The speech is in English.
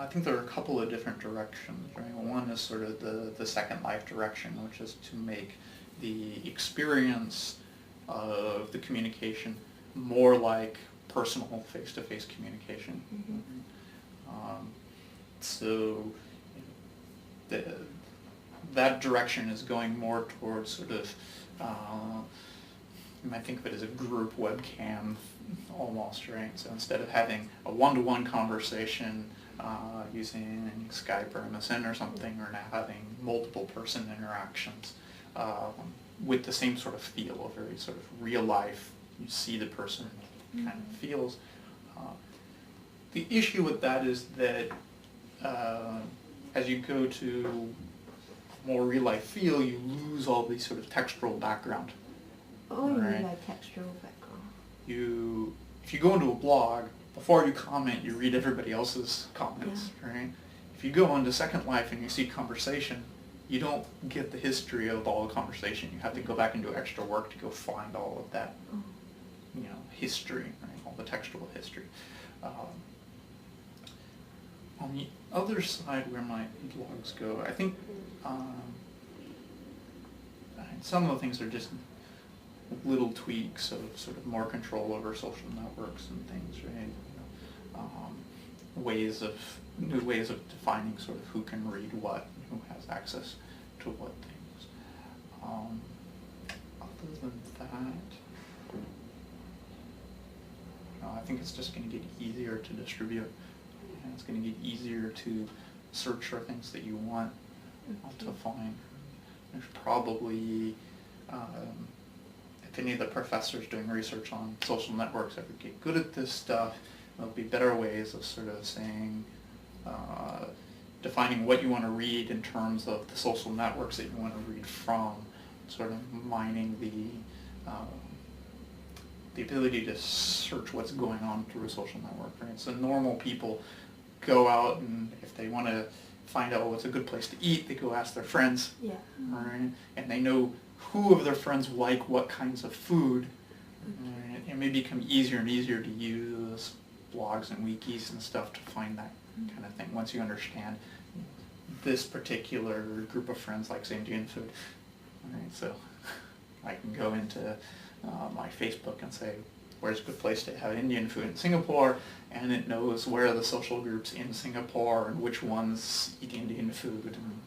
I think there are a couple of different directions, right? One is sort of the Second Life direction, which is to make the experience of the communication more like personal face-to-face communication. So that direction is going more towards sort of, you might think of it as a group webcam almost, right? So instead of having a one-to-one conversation using Skype or MSN or something, we're now having multiple person interactions with the same sort of feel, a very sort of real life, you see the person kind of feels. The issue with that is that as you go to more real life feel, you lose all the sort of textural background. Oh, you mean like textural background? If you go into a blog, before you comment, you read everybody else's comments, right? If you go onto Second Life and you see conversation, you don't get the history of all the conversation. You have to go back and do extra work to go find all of that, history, right? All the textual history. On the other side, where my blogs go, I think some of the things are just little tweaks of sort of more control over social networks and things, right? New ways of defining sort of who can read what and who has access to what things. Other than that, I think it's just going to get easier to distribute, and it's going to get easier to search for things that you want to find. There's probably, if any of the professors doing research on social networks ever get good at this stuff, there'll be better ways of sort of saying, defining what you want to read in terms of the social networks that you want to read from, sort of mining the ability to search what's going on through a social network, right? So normal people go out, and if they want to find out what's a good place to eat, they go ask their friends, right? And they know who of their friends like what kinds of food. Right? It may become easier and easier to use blogs and wikis and stuff to find that kind of thing once you understand this particular group of friends likes Indian food. Right? So I can go into my Facebook and say, where's a good place to have Indian food in Singapore, and it knows where are the social groups in Singapore and which ones eat Indian food and